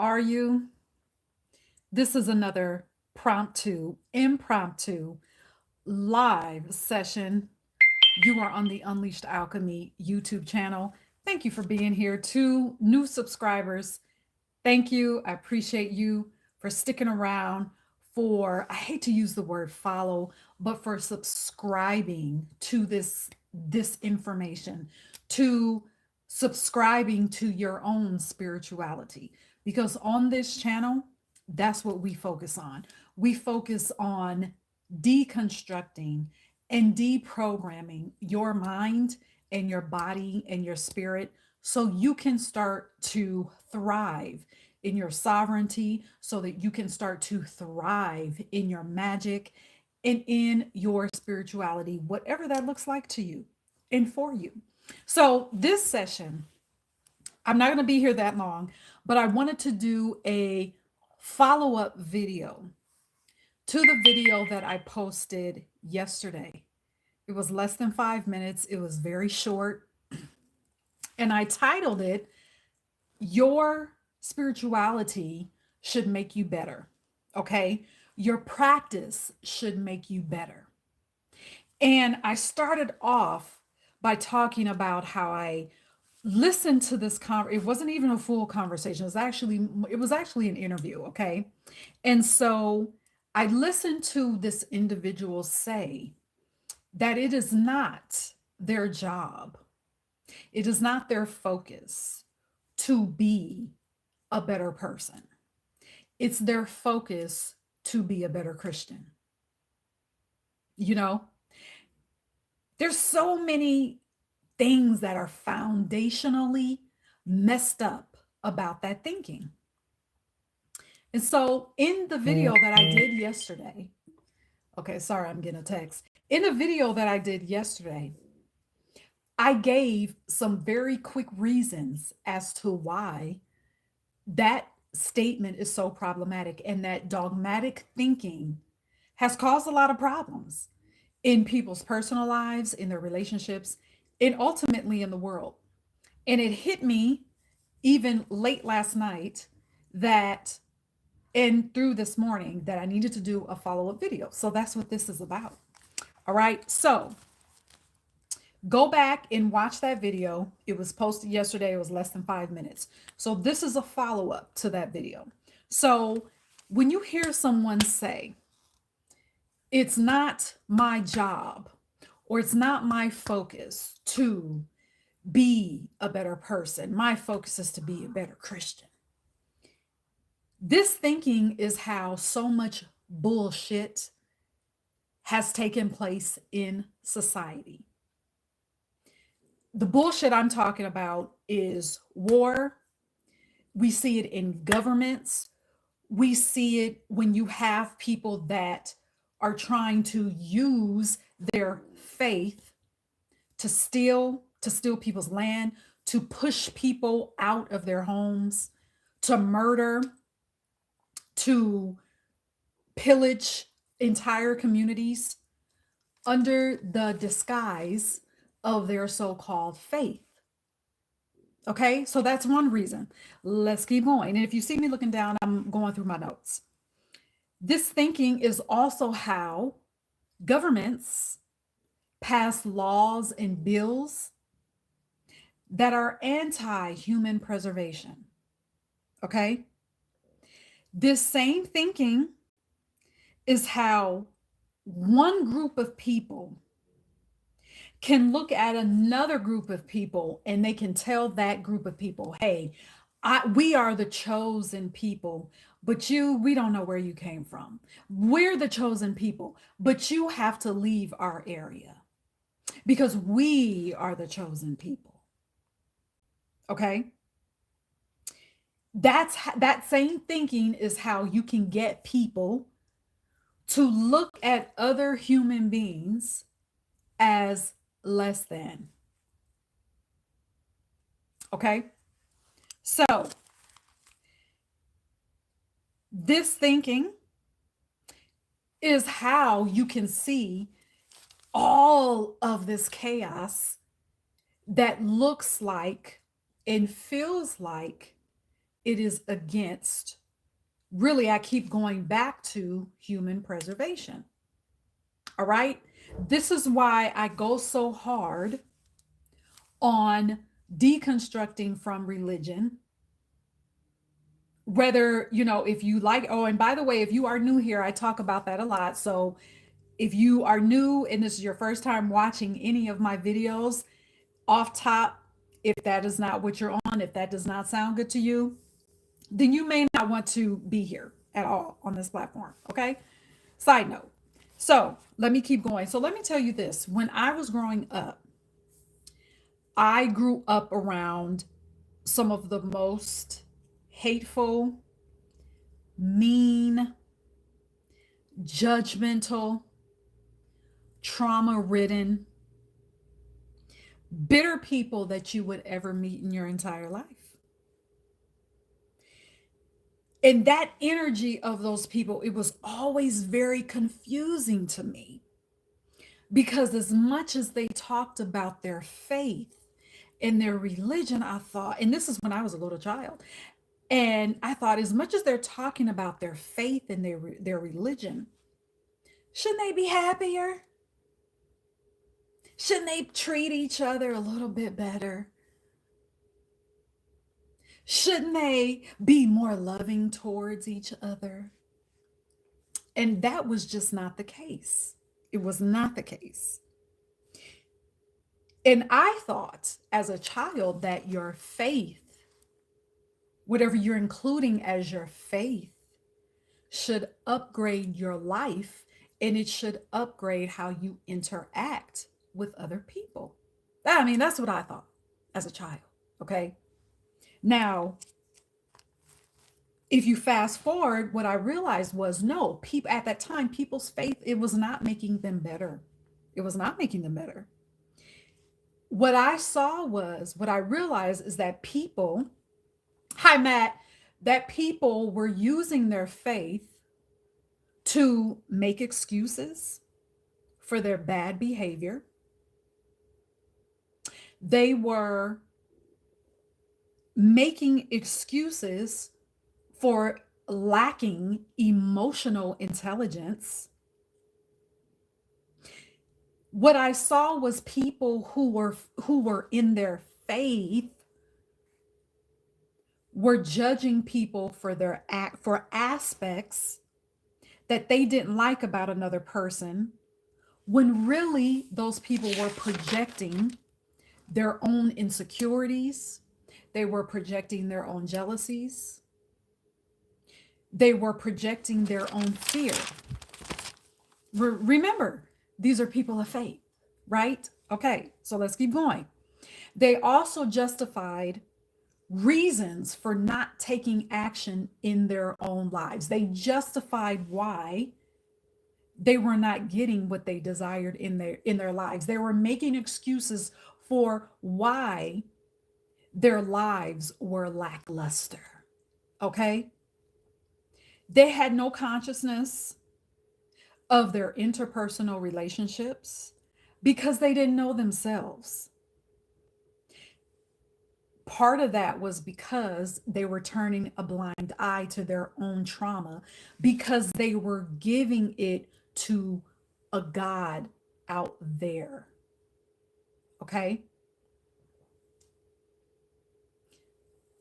are you? This is another impromptu live session. You are on the Unleashed Alchemy YouTube channel. Thank you for being here. To new subscribers, thank you. I appreciate you for sticking around, for, I hate to use the word follow, but for subscribing to this information, to subscribing to your own spirituality. Because on this channel, that's what we focus on. We focus on deconstructing and deprogramming your mind and your body and your spirit so you can start to thrive in your sovereignty, so that you can start to thrive in your magic and in your spirituality, whatever that looks like to you and for you. So, this session, I'm not going to be here that long, but I wanted to do a follow up video to the video that I posted yesterday. It was less than 5 minutes, it was very short, and I titled it, Your Spirituality Should Make You Better. Okay? Your practice should make you better. And I started off by talking about how I listened to this it wasn't even a full conversation. It was actually an interview, okay? And so I listened to this individual say that it is not their job, it is not their focus to be a better person. It's their focus to be a better Christian. You know, there's so many things that are foundationally messed up about that thinking. And so in the video that I did yesterday, okay, sorry, I'm getting a text. In the video that I did yesterday, I gave some very quick reasons as to why that statement is so problematic, and that dogmatic thinking has caused a lot of problems in people's personal lives, in their relationships, and ultimately in the world. And it hit me even late last night that, and through this morning, that I needed to do a follow up video. So that's what this is about. All right. So go back and watch that video. It was posted yesterday, it was less than 5 minutes. So this is a follow up to that video. So when you hear someone say, it's not my job or it's not my focus to be a better person, my focus is to be a better Christian. This thinking is how so much bullshit has taken place in society. The bullshit I'm talking about is war. We see it in governments. We see it when you have people that are trying to use their faith to steal people's land, to push people out of their homes, to murder, to pillage entire communities under the disguise of their so-called faith. Okay, so that's one reason. Let's keep going. And if you see me looking down, I'm going through my notes. This thinking is also how governments pass laws and bills that are anti human preservation. Okay, this same thinking is how one group of people can look at another group of people and they can tell that group of people, hey, we are the chosen people, but we don't know where you came from. We're the chosen people, but you have to leave our area because we are the chosen people. Okay? That same thinking is how you can get people to look at other human beings as less than. Okay? So, this thinking is how you can see all of this chaos that looks like and feels like it is against, really, I keep going back to human preservation. All right. This is why I go so hard on deconstructing from religion. Whether, if you like, oh, and by the way, if you are new here, I talk about that a lot. So if you are new and this is your first time watching any of my videos, off top, if that is not what you're on, if that does not sound good to you, then you may not want to be here at all on this platform. Okay. Side note. So let me keep going. So let me tell you this. When I was growing up, I grew up around some of the most hateful, mean, judgmental, trauma ridden, bitter people that you would ever meet in your entire life. And that energy of those people, it was always very confusing to me because, as much as they talked about their faith and their religion, I thought, and this is when I was a little child, and I thought, as much as they're talking about their faith and their religion, shouldn't they be happier? Shouldn't they treat each other a little bit better? Shouldn't they be more loving towards each other? And that was just not the case. It was not the case. And I thought as a child that your faith, whatever you're including as your faith, should upgrade your life, and it should upgrade how you interact with other people. I mean, that's what I thought as a child. Okay. Now, if you fast forward, what I realized was, no, people at that time, people's faith, it was not making them better. It was not making them better. What I saw was, what I realized is that people, hi Matt, that people were using their faith to make excuses for their bad behavior. They were making excuses for lacking emotional intelligence. What I saw was people who were in their faith were judging people for their for aspects that they didn't like about another person, when really those people were projecting their own insecurities, they were projecting their own jealousies, they were projecting their own fear. Remember, these are people of faith, right? Okay, so let's keep going. They also justified reasons for not taking action in their own lives. They justified why they were not getting what they desired in their lives. They were making excuses for why their lives were lackluster. Okay? They had no consciousness of their interpersonal relationships because they didn't know themselves. Part of that was because they were turning a blind eye to their own trauma, because they were giving it to a God out there. Okay?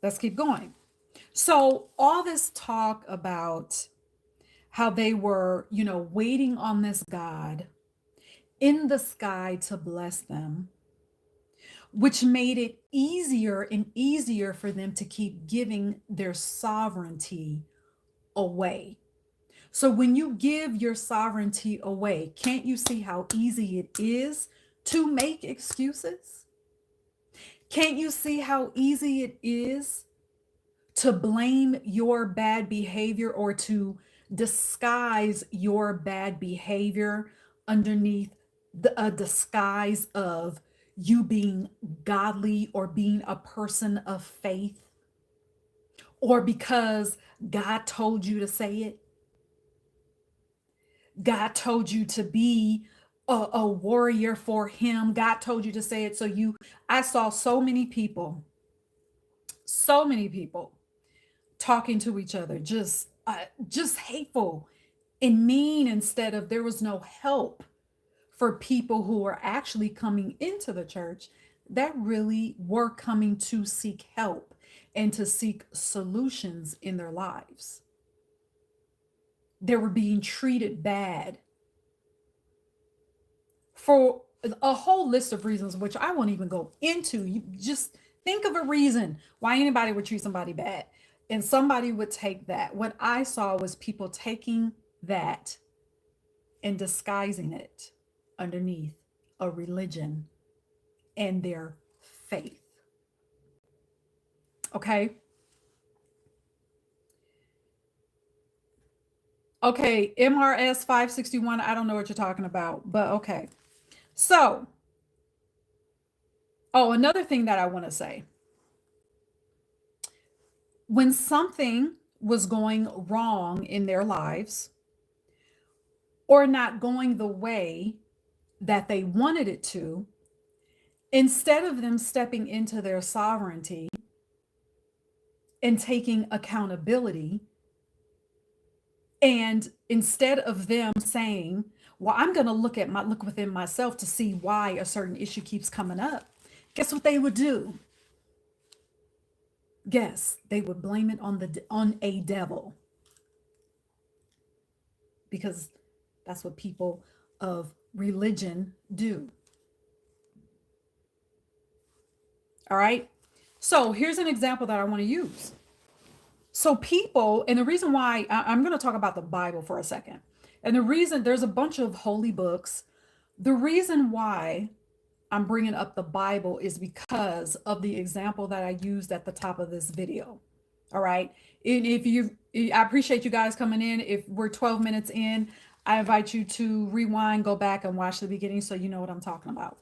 Let's keep going. So, all this talk about how they were, waiting on this God in the sky to bless them, which made it easier and easier for them to keep giving their sovereignty away. So when you give your sovereignty away, can't you see how easy it is to make excuses? Can't you see how easy it is to blame your bad behavior, or to disguise your bad behavior underneath a disguise of you being godly or being a person of faith, or because God told you to say it? God told you to be a warrior for him. God told you to say it. I saw so many people talking to each other, just hateful and mean, instead of there was no help for people who are actually coming into the church that really were coming to seek help and to seek solutions in their lives. They were being treated bad for a whole list of reasons, which I won't even go into. You just think of a reason why anybody would treat somebody bad, and somebody would take that. What I saw was people taking that and disguising it underneath a religion and their faith. Okay. Okay. MRS 561. I don't know what you're talking about, but okay. So, oh, another thing that I want to say, when something was going wrong in their lives or not going the way that they wanted it to, instead of them stepping into their sovereignty and taking accountability, and instead of them saying, well, I'm going to look within myself to see why a certain issue keeps coming up, guess what they would do? Guess they would blame it on a devil, because that's what people of religion do. All right. So here's an example that I want to use. So people, and the reason why I'm going to talk about the Bible for a second, and the reason there's a bunch of holy books, the reason why I'm bringing up the Bible is because of the example that I used at the top of this video. All right. And I appreciate you guys coming in. If we're 12 minutes in, I invite you to rewind, go back and watch the beginning so you know what I'm talking about.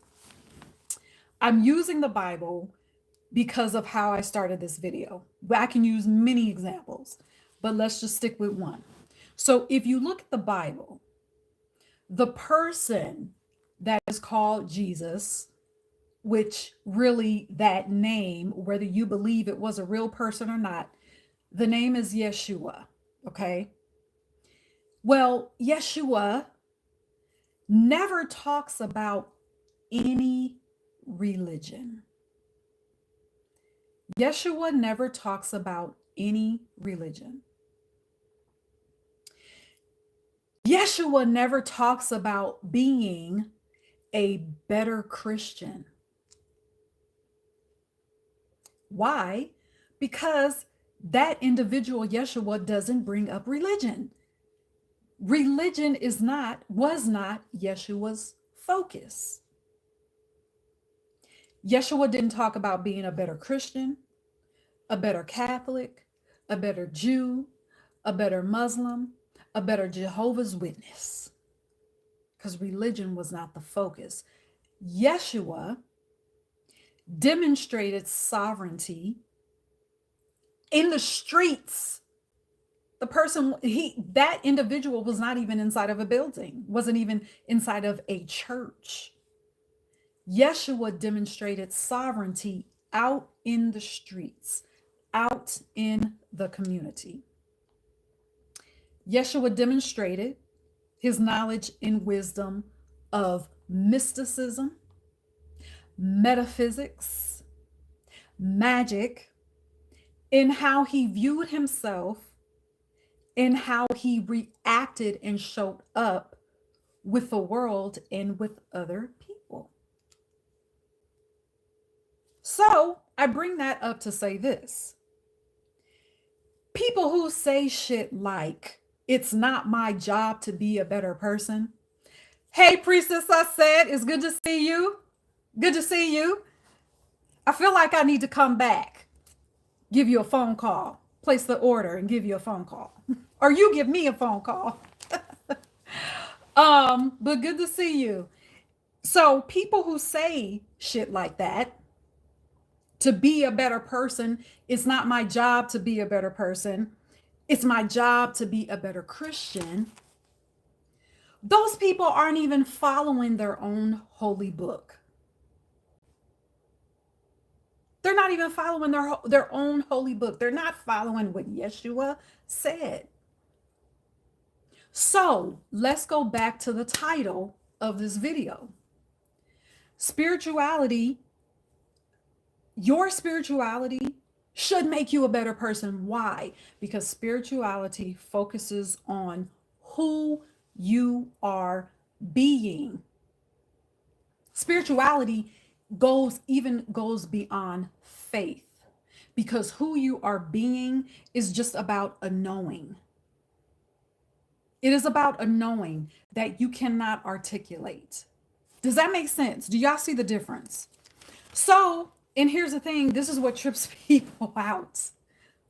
I'm using the Bible because of how I started this video. I can use many examples, but let's just stick with one. So if you look at the Bible, the person that is called Jesus, which really that name, whether you believe it was a real person or not, the name is Yeshua, okay? Well, Yeshua never talks about any religion. Yeshua never talks about any religion. Yeshua never talks about being a better Christian. Why? Because that individual Yeshua doesn't bring up religion. Religion was not Yeshua's focus. Yeshua didn't talk about being a better Christian, a better Catholic, a better Jew, a better Muslim, a better Jehovah's Witness, because religion was not the focus. Yeshua demonstrated sovereignty in the streets. That individual was not even inside of a building, wasn't even inside of a church. Yeshua demonstrated sovereignty out in the streets, out in the community. Yeshua demonstrated his knowledge and wisdom of mysticism, metaphysics, magic, in how he viewed himself, in how he reacted and showed up with the world and with other people. So I bring that up to say this. People who say shit like, it's not my job to be a better person. Hey, Priestess, I said, it's good to see you. Good to see you. I feel like I need to come back, give you a phone call, place the order and give you a phone call. Or you give me a phone call. But good to see you. So people who say shit like that, to be a better person, it's not my job to be a better person, it's my job to be a better Christian. Those people aren't even following their own holy book. They're not even following their own holy book. They're not following what Yeshua said. So let's go back to the title of this video. Spirituality, your spirituality should make you a better person. Why? Because spirituality focuses on who you are being. Spirituality goes beyond faith, because who you are being is just about a knowing. It is about a knowing that you cannot articulate. Does that make sense? Do y'all see the difference? So, and here's the thing, this is what trips people out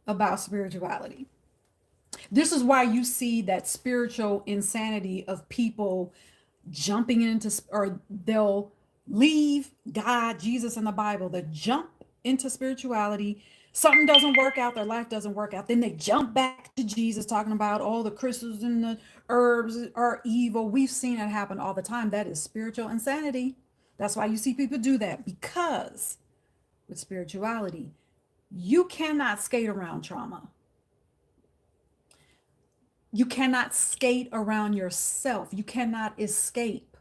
about spirituality. This is why you see that spiritual insanity of people jumping into, or they'll leave God, Jesus, and the Bible, they jump into spirituality. Something doesn't work out, their life doesn't work out. Then they jump back to Jesus, talking about all the crystals and the herbs are evil. We've seen it happen all the time. That is spiritual insanity. That's why you see people do that, because with spirituality, you cannot skate around trauma. You cannot skate around yourself. You cannot escape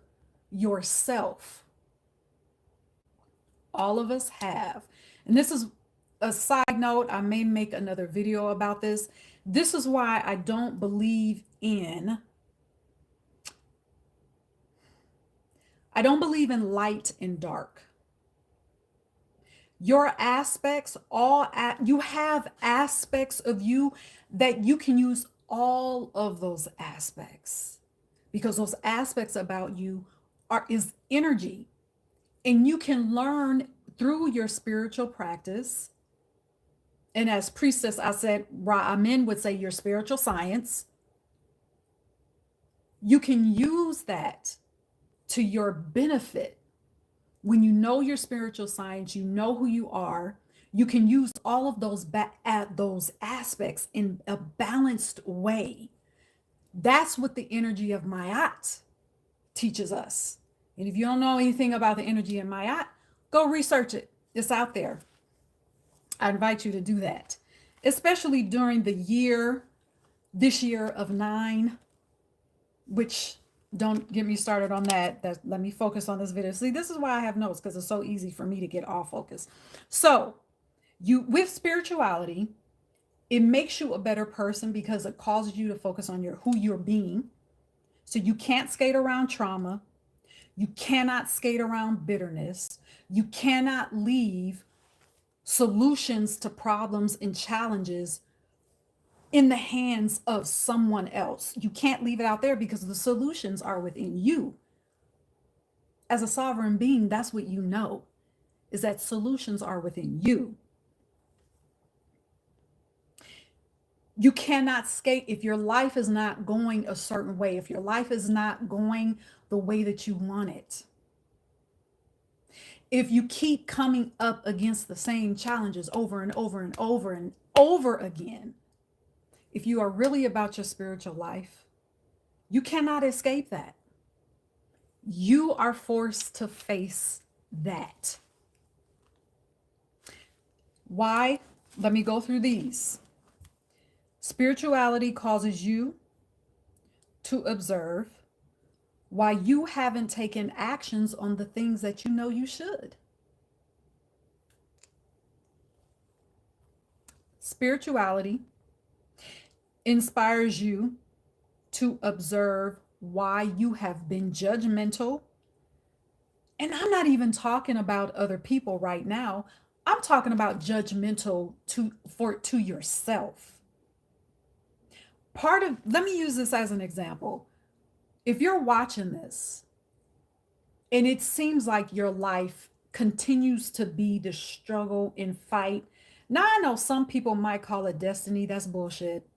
yourself. All of us have. And this is a side note. I may make another video about this. This is why I don't believe in light and dark. Your aspects, you have aspects of you that you can use all of those aspects, because those aspects about you is energy, and you can learn through your spiritual practice. And as priestess, I said, Ra-Amen would say your spiritual science. You can use that to your benefit. When you know your spiritual science, you know who you are, you can use all of those aspects in a balanced way. That's what the energy of Ma'at teaches us. And if you don't know anything about the energy of Ma'at, go research it. It's out there. I invite you to do that, especially during this year of 9, which don't get me started on that. Let me focus on this video. See, this is why I have notes, because it's so easy for me to get off focus. So with spirituality, it makes you a better person because it causes you to focus on who you're being. So you can't skate around trauma. You cannot skate around bitterness. You cannot leave solutions to problems and challenges in the hands of someone else. You can't leave it out there, because the solutions are within you. As a sovereign being, that's what you know, is that solutions are within you. You cannot skate if your life is not going a certain way, if your life is not going the way that you want it. If you keep coming up against the same challenges over and over and over and over again, if you are really about your spiritual life, you cannot escape that. You are forced to face that. Why? Let me go through these. Spirituality causes you to observe why you haven't taken actions on the things that you know you should. Spirituality inspires you to observe why you have been judgmental. And I'm not even talking about other people right now. I'm talking about judgmental to yourself. Let me use this as an example. If you're watching this and it seems like your life continues to be the struggle and fight. Now, I know some people might call it destiny. That's bullshit,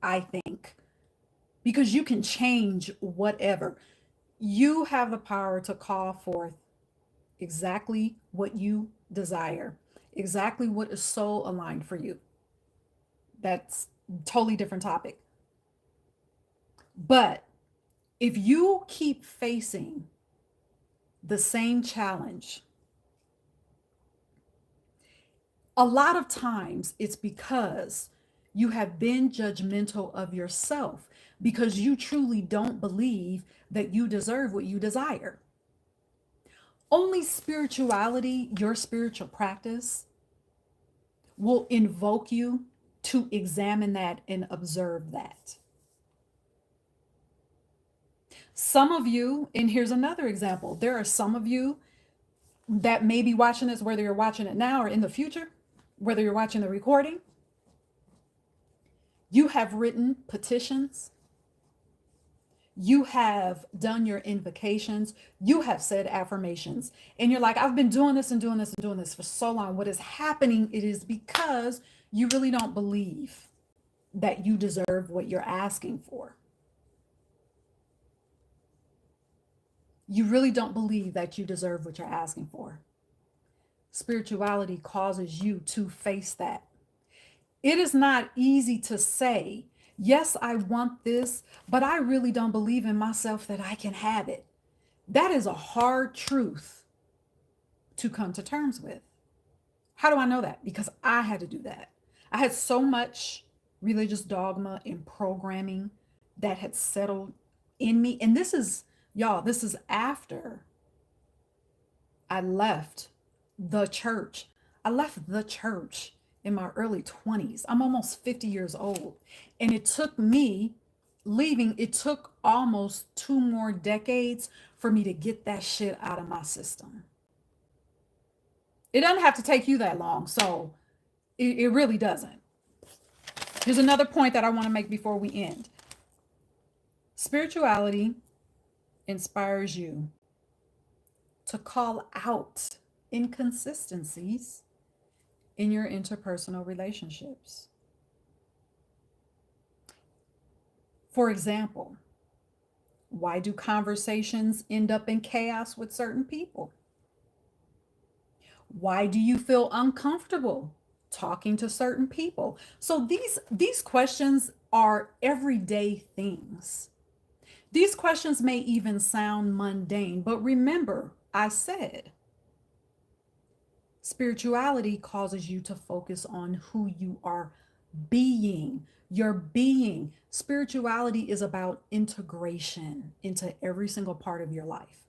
I think, because you can change whatever. You have the power to call forth exactly what you desire, exactly what is soul aligned for you. That's a totally different topic. But if you keep facing the same challenge, A lot of times it's because you have been judgmental of yourself because you truly don't believe that you deserve what you desire. Only spirituality, your spiritual practice, will invoke you to examine that and observe that. Some of you, and here's another example, there are some of you that may be watching this, whether you're watching it now or in the future, whether you're watching the recording, you have written petitions, you have done your invocations, you have said affirmations, and you're like, I've been doing this and doing this and doing this for so long. What is happening? It is because you really don't believe that you deserve what you're asking for. You really don't believe that you deserve what you're asking for. Spirituality causes you to face that. It is not easy to say, yes, I want this, but I really don't believe in myself that I can have it. That is a hard truth to come to terms with. How do I know that? Because I had to do that. I had so much religious dogma and programming that had settled in me. And this is, y'all, this is after I left the church. I left the church in my early 20s. I'm almost 50 years old. And it took me leaving, it took almost 2 more decades for me to get that shit out of my system. It doesn't have to take you that long. So it really doesn't. Here's another point that I want to make before we end. Spirituality inspires you to call out inconsistencies in your interpersonal relationships. For example, why do conversations end up in chaos with certain people? Why do you feel uncomfortable talking to certain people? So these questions are everyday things. These questions may even sound mundane, but remember, I said spirituality causes you to focus on who you are being. Your being. Spirituality is about integration into every single part of your life.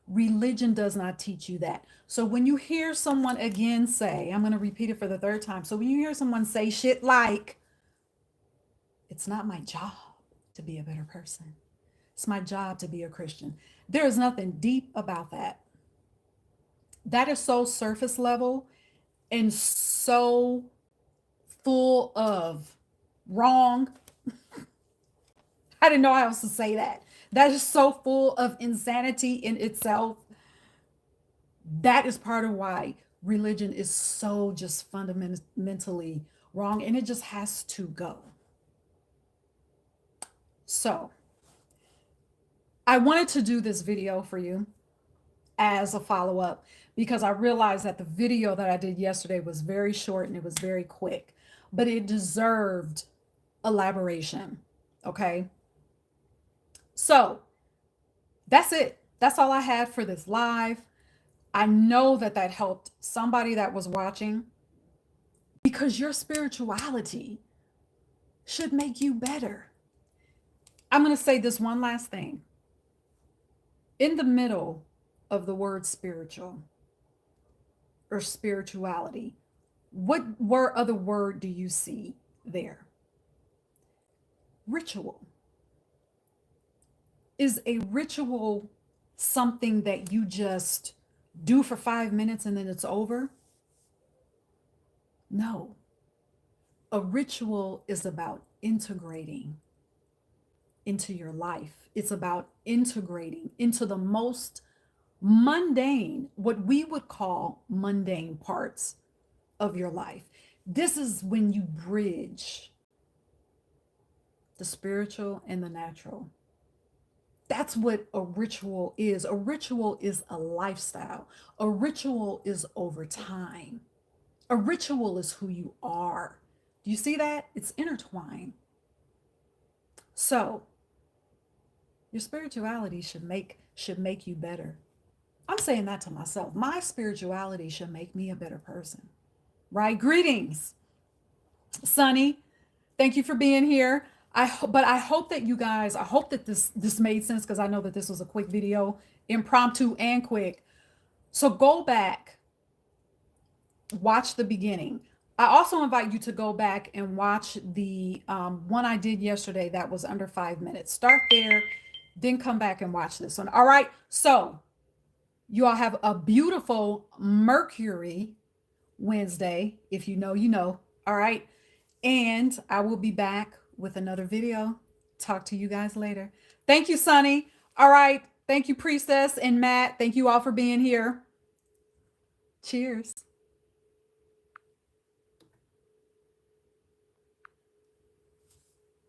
Religion does not teach you that. So when you hear someone again say, I'm going to repeat it for the third time. So when you hear someone say shit like, it's not my job to be a better person, it's my job to be a Christian, there is nothing deep about that. That is so surface level and so full of wrong. I didn't know how else to say that. That is so full of insanity in itself. That is part of why religion is so just fundamentally wrong, and it just has to go. So, I wanted to do this video for you as a follow up because I realized that the video that I did yesterday was very short and it was very quick, but it deserved elaboration. Okay. So that's it. That's all I had for this live. I know that that helped somebody that was watching because your spirituality should make you better. I'm going to say this one last thing. In the middle of the word spiritual or spirituality, what other word do you see there? Ritual. Is a ritual something that you just do for 5 minutes and then it's over? No. A ritual is about integrating into your life. It's about integrating into the most mundane, what we would call mundane parts of your life. This is when you bridge the spiritual and the natural. That's what a ritual is. A ritual is a lifestyle. A ritual is over time. A ritual is who you are. Do you see that? It's intertwined. So, your spirituality should make you better. I'm saying that to myself. My spirituality should make me a better person. right? Greetings, Sunny. Thank you for being here. But I hope that you guys, I hope that this made sense because I know that this was a quick video, impromptu and quick. So go back, watch the beginning. I also invite you to go back and watch the one I did yesterday that was under 5 minutes. Start there, then come back and watch this one. All right. So you all have a beautiful Mercury Wednesday. If you know, you know. All right. And I will be back with another video. Talk to you guys later. Thank you, Sunny. All right. Thank you, Priestess and Matt. Thank you all for being here. Cheers.